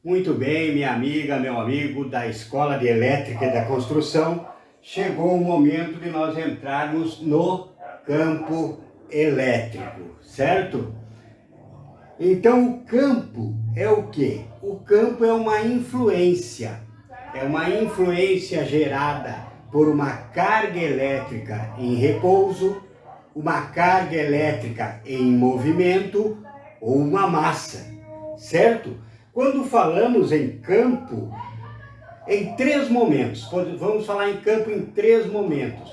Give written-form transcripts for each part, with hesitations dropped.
Muito bem, minha amiga, meu amigo da Escola de Elétrica e da Construção, chegou o momento de nós entrarmos no campo elétrico, certo? Então, o campo é o quê? O campo é uma influência gerada por uma carga elétrica em repouso, uma carga elétrica em movimento ou uma massa, certo? Quando falamos em campo, em três momentos, vamos falar em campo em três momentos.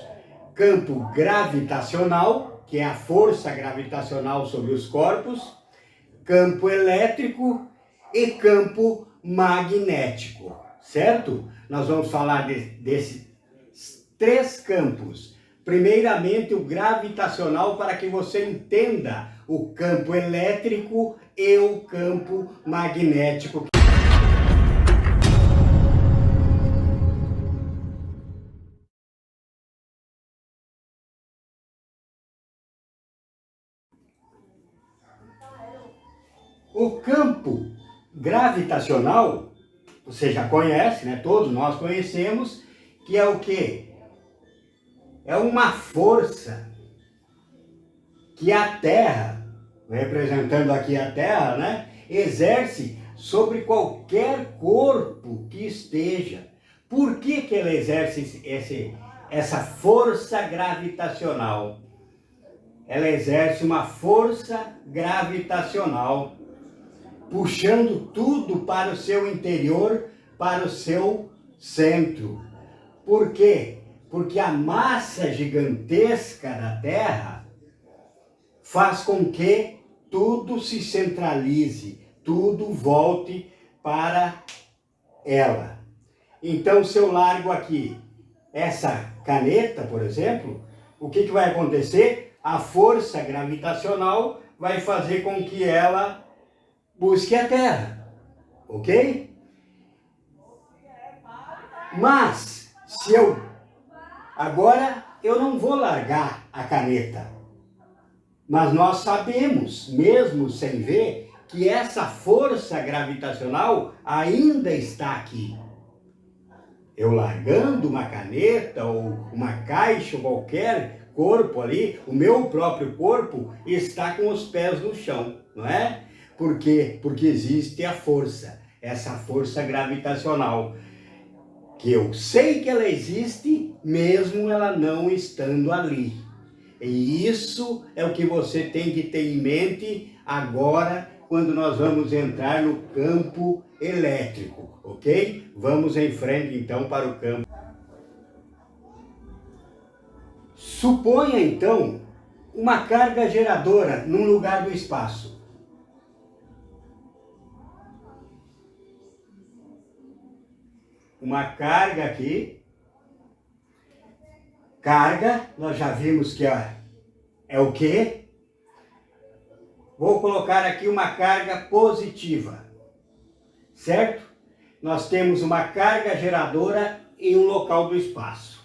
Campo gravitacional, que é a força gravitacional sobre os corpos, campo elétrico e campo magnético, certo? Nós vamos falar desses três campos. Primeiramente, o gravitacional, para que você entenda o campo elétrico e o campo magnético. O campo gravitacional, você já conhece, né? Todos nós conhecemos, que é o quê? É uma força que a Terra, representando aqui a Terra, né, exerce sobre qualquer corpo que esteja. Por que ela exerce essa força gravitacional? Ela exerce uma força gravitacional, puxando tudo para o seu interior, para o seu centro. Por quê? Porque a massa gigantesca da Terra faz com que tudo se centralize, tudo volte para ela. Então, se eu largo aqui essa caneta, por exemplo, o que vai acontecer? A força gravitacional vai fazer com que ela busque a Terra, ok? Mas, agora eu não vou largar a caneta, mas nós sabemos, mesmo sem ver, que essa força gravitacional ainda está aqui. Eu largando uma caneta ou uma caixa ou qualquer corpo ali, o meu próprio corpo está com os pés no chão, não é? Por quê? Porque existe a força, essa força gravitacional, que eu sei que ela existe, mesmo ela não estando ali. E isso é o que você tem que ter em mente agora, quando nós vamos entrar no campo elétrico, ok? Vamos em frente então para o campo. Suponha então uma carga geradora num lugar do espaço. Uma carga aqui. Carga, nós já vimos que é o quê? Vou colocar aqui uma carga positiva, certo? Nós temos uma carga geradora em um local do espaço.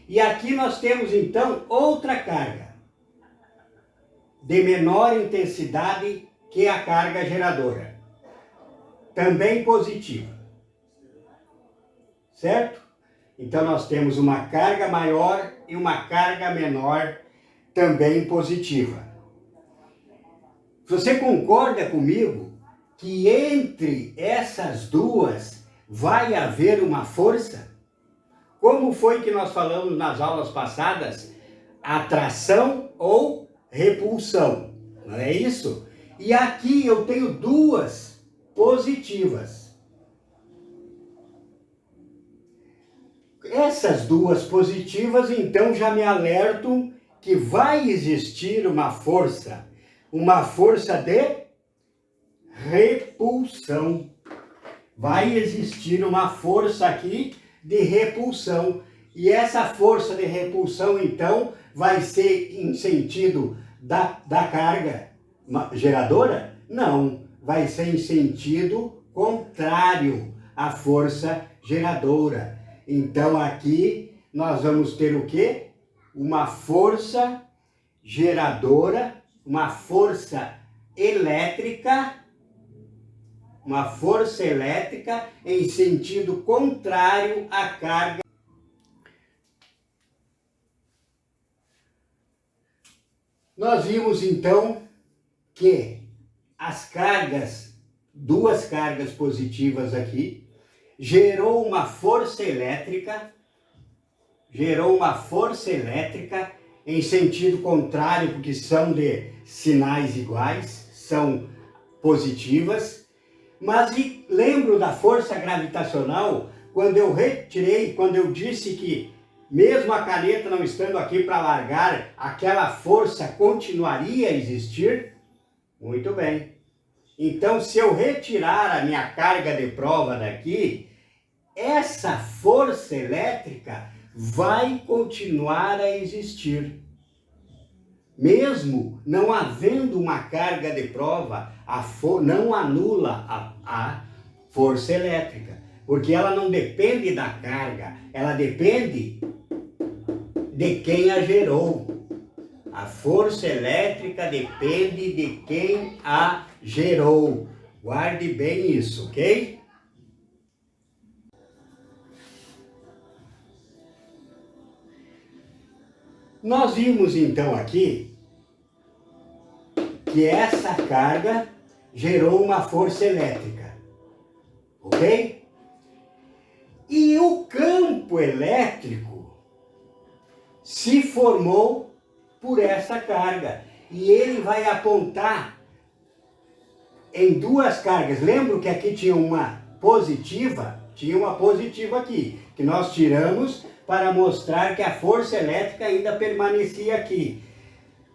E aqui nós temos então outra carga, de menor intensidade que a carga geradora, também positiva, certo? Então nós temos uma carga maior e uma carga menor, também positiva. Você concorda comigo que entre essas duas vai haver uma força? Como foi que nós falamos nas aulas passadas? Atração ou repulsão, não é isso? E aqui eu tenho duas positivas. Essas duas positivas, então, já me alertam que vai existir uma força de repulsão. Vai existir uma força aqui de repulsão. E essa força de repulsão, então, vai ser em sentido da carga geradora? Não, vai ser em sentido contrário à força geradora. Então, aqui nós vamos ter o quê? Uma força geradora, uma força elétrica uma força elétrica em sentido contrário à carga. Nós vimos então que as cargas, duas cargas positivas aqui, gerou uma força elétrica em sentido contrário, porque são de sinais iguais, são positivas. Mas lembro da força gravitacional quando eu disse que mesmo a caneta não estando aqui para largar, aquela força continuaria a existir? Muito bem. Então, se eu retirar a minha carga de prova daqui, essa força elétrica vai continuar a existir. Mesmo não havendo uma carga de prova, não anula a força elétrica, porque ela não depende da carga, ela depende de quem a gerou. A força elétrica depende de quem a gerou. Guarde bem isso, ok? Nós vimos então aqui que essa carga gerou uma força elétrica, ok? E o campo elétrico se formou por essa carga. E ele vai apontar em duas cargas. Lembro que aqui tinha uma positiva aqui, que nós tiramos para mostrar que a força elétrica ainda permanecia aqui.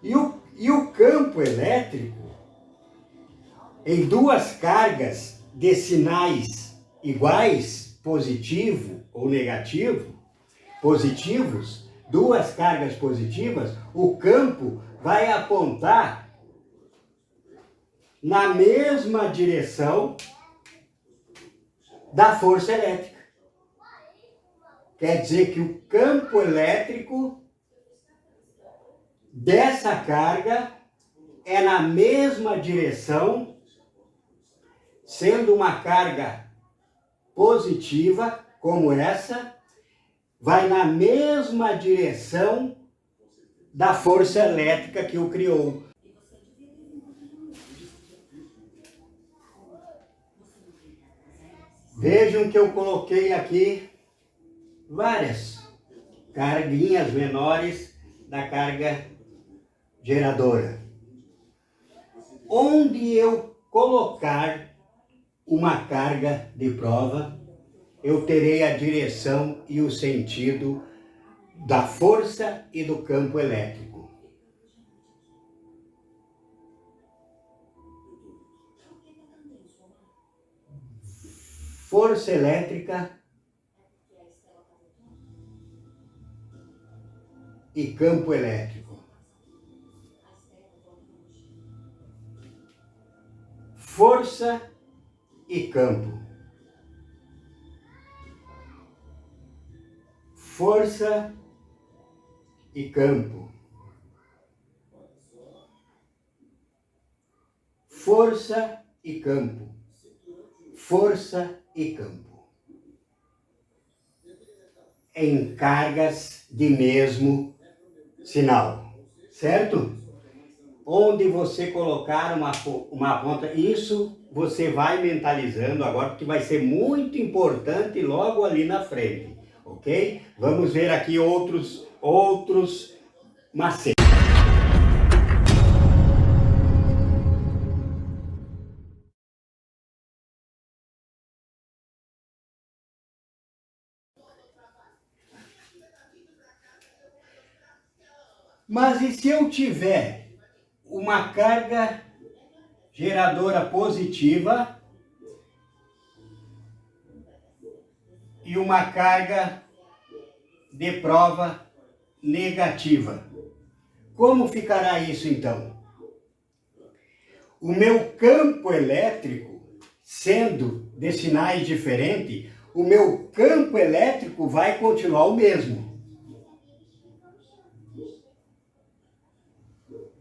E o campo elétrico, em duas cargas de sinais iguais, positivo ou negativo, positivos, duas cargas positivas, o campo vai apontar na mesma direção da força elétrica. Quer dizer que o campo elétrico dessa carga é na mesma direção, sendo uma carga positiva, como essa, vai na mesma direção da força elétrica que o criou. Vejam que eu coloquei aqui várias carguinhas menores da carga geradora. Onde eu colocar uma carga de prova, eu terei a direção e o sentido da força e do campo elétrico. Força elétrica e campo elétrico. Força e campo. Força e campo. Força e campo. Força e campo. Em cargas de mesmo sinal, certo? Onde você colocar uma ponta, isso você vai mentalizando agora, porque vai ser muito importante logo ali na frente, ok? Vamos ver aqui outros macetes. Mas e se eu tiver uma carga geradora positiva e uma carga de prova negativa? Como ficará isso então? O meu campo elétrico, sendo de sinais diferentes, o meu campo elétrico vai continuar o mesmo.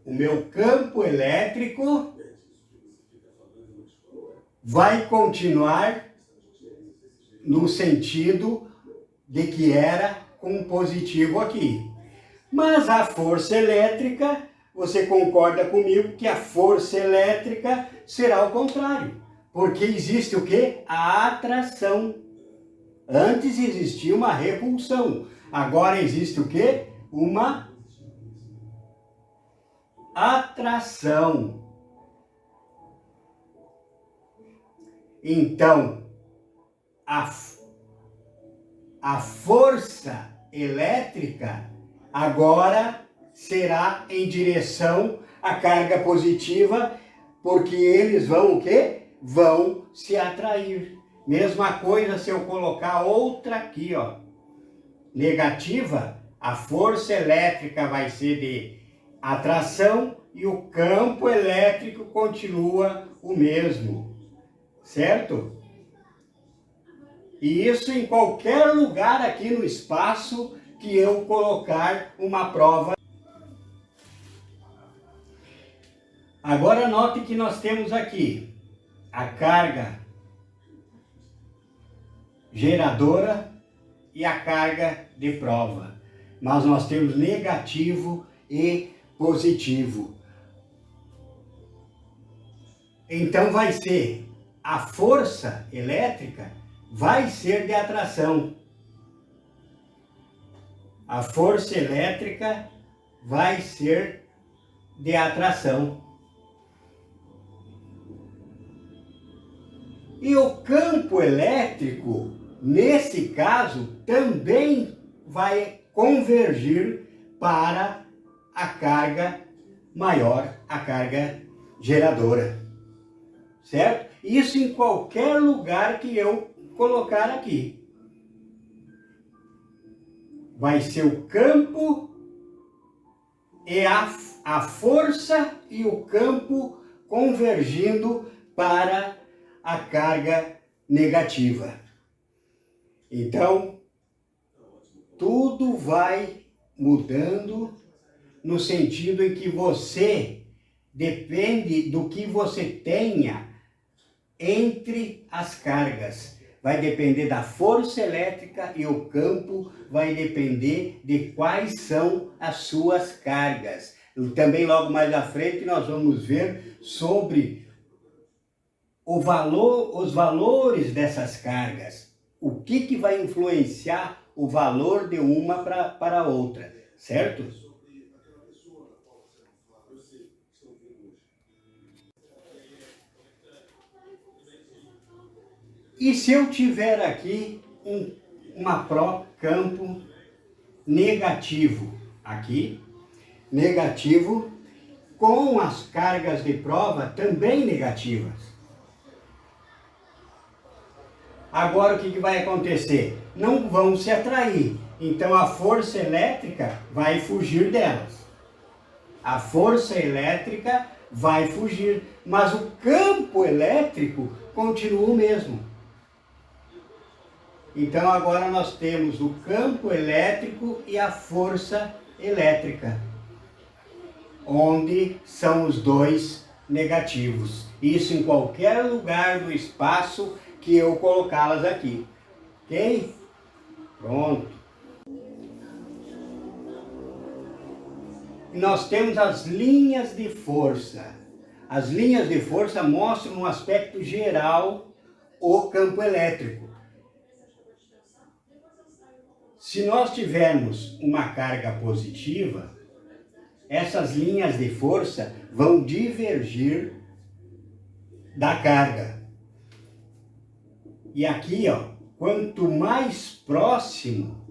O meu campo elétrico vai continuar no sentido de que era com positivo aqui. Mas a força elétrica, você concorda comigo que a força elétrica será o contrário. Porque existe o quê? A atração. Antes existia uma repulsão. Agora existe o quê? Uma atração. Então, a força elétrica agora será em direção à carga positiva, porque eles vão o quê? Vão se atrair. Mesma coisa se eu colocar outra aqui, ó, negativa, a força elétrica vai ser de atração e o campo elétrico continua o mesmo, certo? E isso em qualquer lugar aqui no espaço que eu colocar uma prova. Agora note que nós temos aqui a carga geradora e a carga de prova. Mas nós temos negativo e positivo. Então vai ser a força elétrica vai ser de atração. A força elétrica vai ser de atração. E o campo elétrico, nesse caso, também vai convergir para a carga maior, a carga geradora. Certo? Isso em qualquer lugar que eu colocar aqui. Vai ser o campo e a força e o campo convergindo para a carga negativa. Então, tudo vai mudando no sentido em que você depende do que você tenha entre as cargas. Vai depender da força elétrica e o campo vai depender de quais são as suas cargas. Também logo mais à frente nós vamos ver sobre os valores dessas cargas. O que vai influenciar o valor de uma para a outra, certo? E se eu tiver aqui uma campo negativo, aqui, negativo, com as cargas de prova também negativas. Agora o que vai acontecer? Não vão se atrair, então a força elétrica vai fugir delas. A força elétrica vai fugir, mas o campo elétrico continua o mesmo. Então agora nós temos o campo elétrico e a força elétrica, onde são os dois negativos. Isso em qualquer lugar do espaço que eu colocá-las aqui. Ok? Pronto. E nós temos as linhas de força. As linhas de força mostram no aspecto geral o campo elétrico. Se nós tivermos uma carga positiva, essas linhas de força vão divergir da carga. E aqui, ó, quanto mais próximo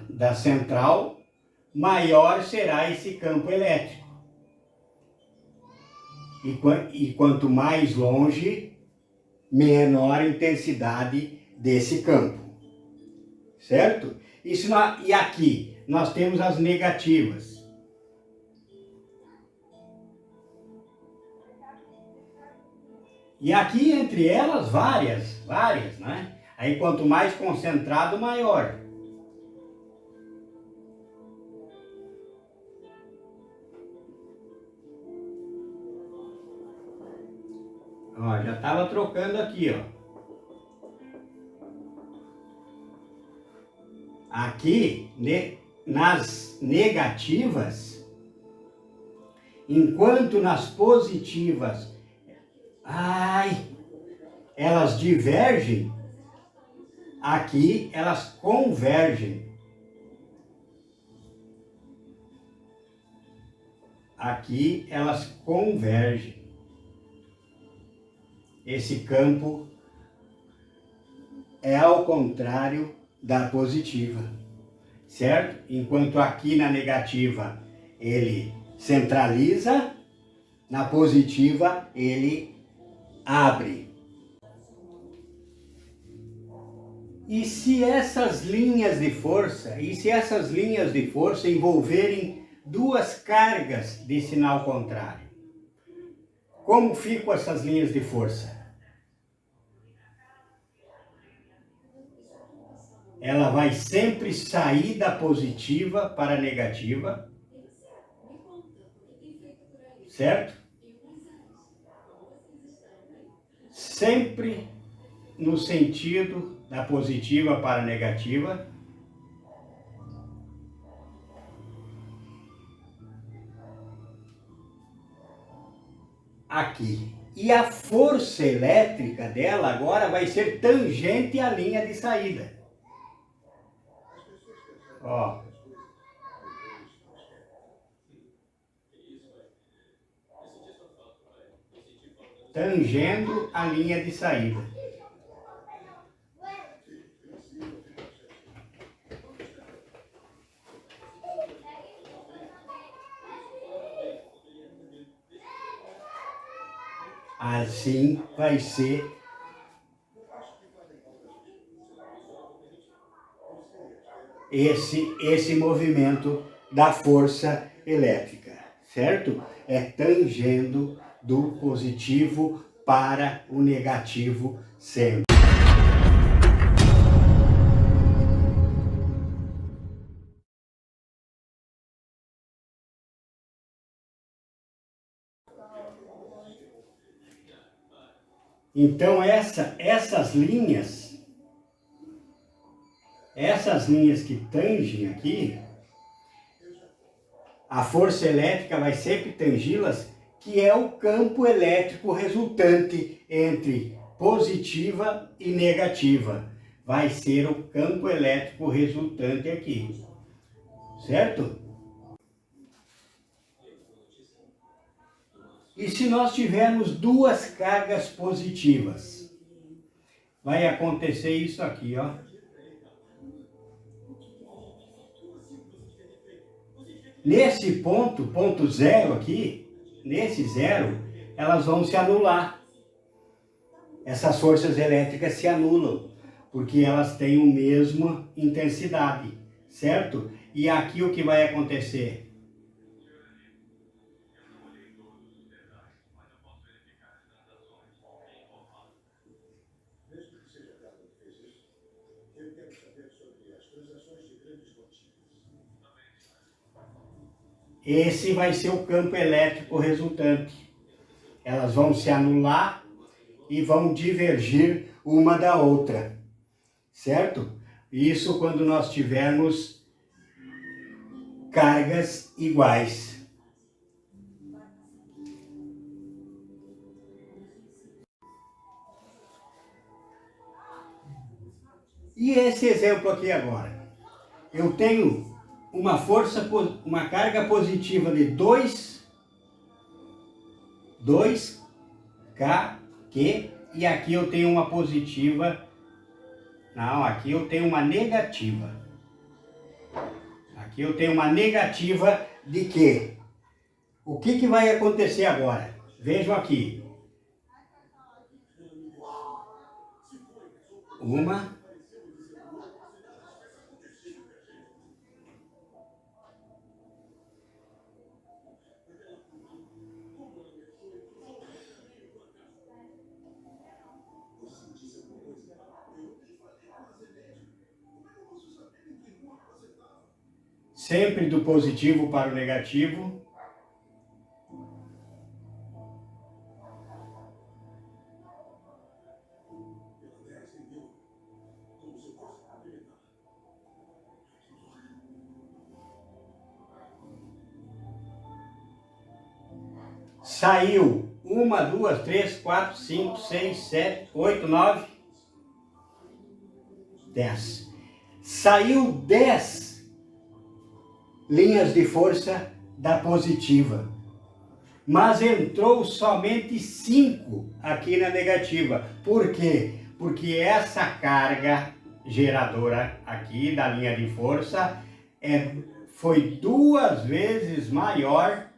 da central, maior será esse campo elétrico. E quanto mais longe, menor a intensidade desse campo. Certo? E aqui nós temos as negativas. E aqui entre elas várias, né? Aí quanto mais concentrado, maior. Ó, já estava trocando aqui, ó. Aqui, nas negativas, enquanto nas positivas, elas divergem, aqui elas convergem. Aqui elas convergem. Esse campo é ao contrário da positiva, certo? Enquanto aqui na negativa ele centraliza, na positiva ele abre. E se essas linhas de força, envolverem duas cargas de sinal contrário? Como ficam essas linhas de força? Ela vai sempre sair da positiva para a negativa, certo? Sempre no sentido da positiva para a negativa. Aqui. E a força elétrica dela agora vai ser tangente à linha de saída. Ó. Tangendo a linha de saída. Assim vai ser esse movimento da força elétrica, certo? É tangendo do positivo para o negativo sempre. Então essas linhas que tangem aqui, a força elétrica vai sempre tangi-las, que é o campo elétrico resultante entre positiva e negativa. Vai ser o campo elétrico resultante aqui, certo? E se nós tivermos duas cargas positivas, vai acontecer isso aqui, ó. Nesse ponto zero aqui, nesse zero, elas vão se anular. Essas forças elétricas se anulam, porque elas têm a mesma intensidade, certo? E aqui o que vai acontecer? Esse vai ser o campo elétrico resultante. Elas vão se anular e vão divergir uma da outra, certo? Isso quando nós tivermos cargas iguais. E esse exemplo aqui agora? Eu tenho uma carga positiva de 2kq, e aqui eu tenho uma positiva, não, aqui eu tenho uma negativa. Aqui eu tenho uma negativa de Q. O que vai acontecer agora? Vejam aqui. Uma. Sempre do positivo para o negativo. Saiu 1, 2, 3, 4, 5, 6, 7, 8, 9, 10. Saiu 10 linhas de força da positiva, mas entrou somente 5 aqui na negativa. Por quê? Porque essa carga geradora aqui da linha de força foi 2 vezes maior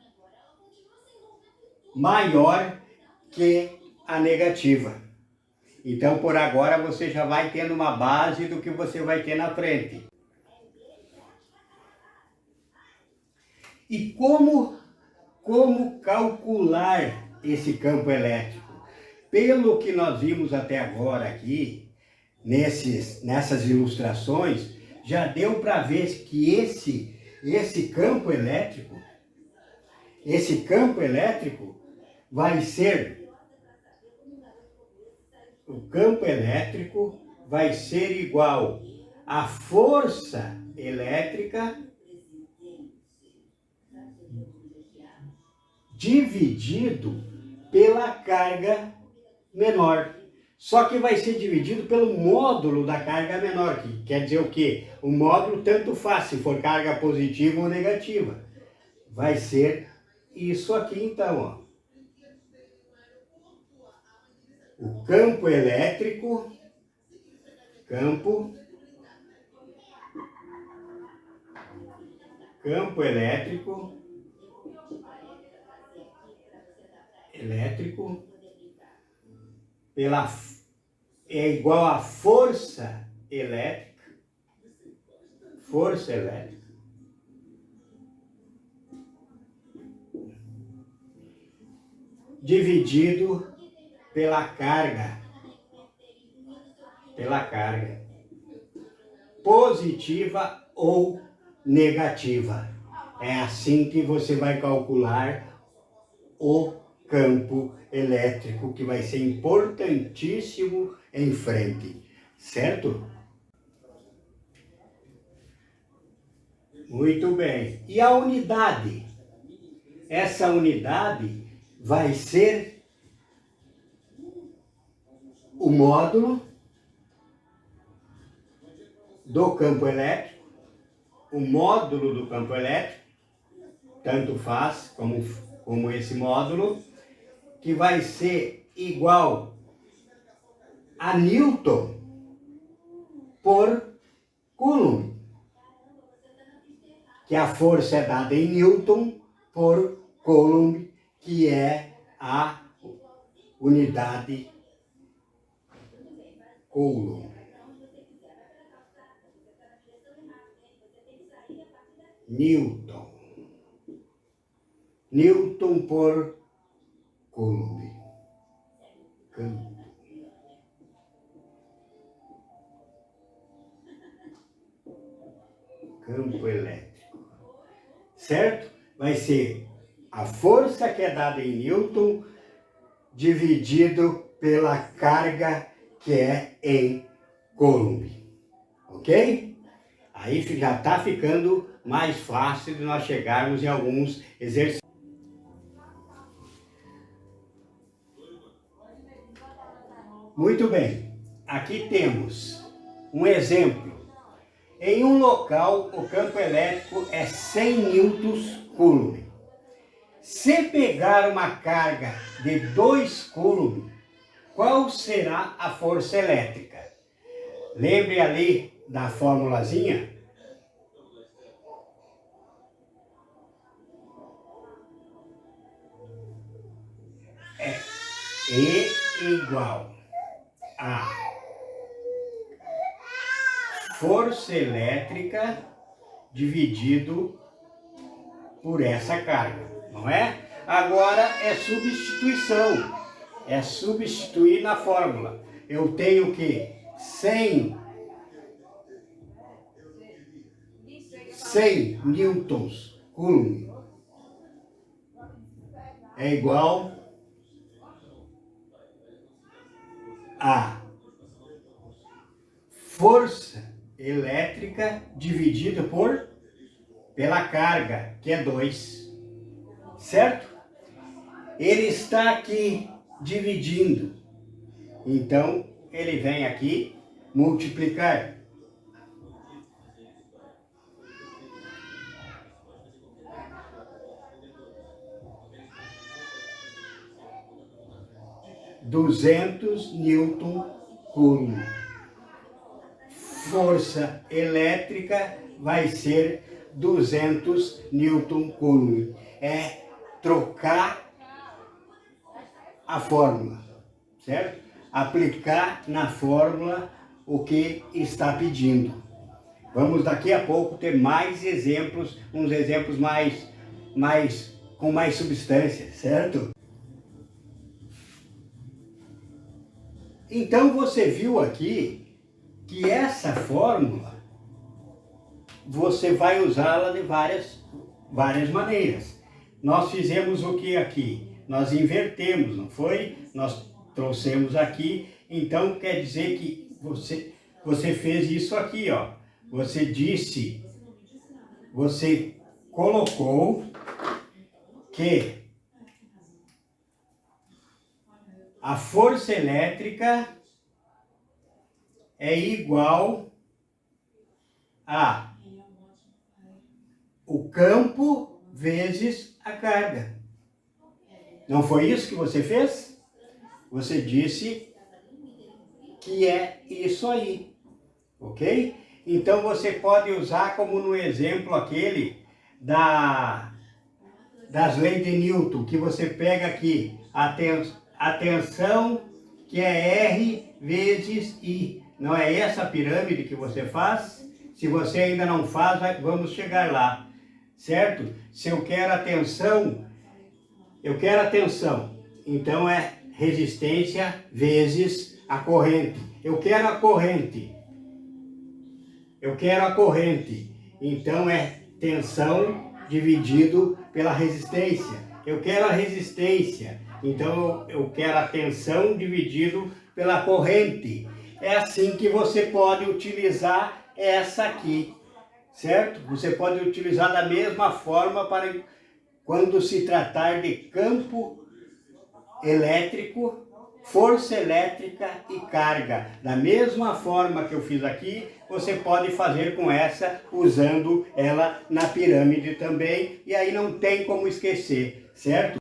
que a negativa. Então, por agora, você já vai tendo uma base do que você vai ter na frente. E como calcular esse campo elétrico? Pelo que nós vimos até agora aqui, nessas ilustrações, já deu para ver que esse campo elétrico vai ser, o campo elétrico vai ser igual à força elétrica dividido pela carga menor. Só que vai ser dividido pelo módulo da carga menor, que quer dizer o quê? O módulo tanto faz se for carga positiva ou negativa. Vai ser isso aqui então, ó. O campo elétrico, campo elétrico é igual a força elétrica dividido pela carga positiva ou negativa. É assim que você vai calcular o campo elétrico, que vai ser importantíssimo em frente, certo? Muito bem. E a unidade? Essa unidade vai ser o módulo do campo elétrico, tanto faz como esse módulo, que vai ser igual a Newton por Coulomb, que a força é dada em Newton por Coulomb, que é a unidade Coulomb. Newton por Coulomb. Campo elétrico. Certo? Vai ser a força que é dada em Newton dividido pela carga que é em Coulomb. Ok? Aí já está ficando mais fácil de nós chegarmos em alguns exercícios. Muito bem. Aqui temos um exemplo. Em um local, o campo elétrico é 100 newtons-coulomb. Se pegar uma carga de 2 coulomb, qual será a força elétrica? Lembre ali da formulazinha? É E igual a força elétrica dividido por essa carga, não é? Agora é substituição, é substituir na fórmula. Eu tenho que 100 newtons Coulomb é igual a força elétrica dividida pela carga, que é 2, certo? ele está aqui dividindo. Então, ele vem aqui multiplicar. Newton-Coulomb. Força elétrica vai ser 200 Newton-Coulomb. É trocar a fórmula, certo? Aplicar na fórmula o que está pedindo. Vamos daqui a pouco ter mais exemplos, uns exemplos com mais substância, certo? Então você viu aqui que essa fórmula você vai usá-la de várias maneiras. Nós fizemos o que aqui? Nós invertemos, não foi? Nós trouxemos aqui, então quer dizer que você fez isso aqui, ó. Você colocou que a força elétrica é igual a o campo vezes a carga. Não foi isso que você fez? Você disse que é isso aí, ok? Então você pode usar como no exemplo aquele das leis de Newton, que você pega aqui a tensão, que é R vezes I. Não é essa a pirâmide que você faz? Se você ainda não faz, vamos chegar lá, certo? Se eu quero a tensão, então é resistência vezes a corrente. Eu quero a corrente, então é tensão dividido pela resistência. Eu quero a resistência, então eu quero a tensão dividido pela corrente. É assim que você pode utilizar essa aqui, certo? Você pode utilizar da mesma forma para quando se tratar de campo elétrico, força elétrica e carga. Da mesma forma que eu fiz aqui, você pode fazer com essa, usando ela na pirâmide também, e aí não tem como esquecer, certo?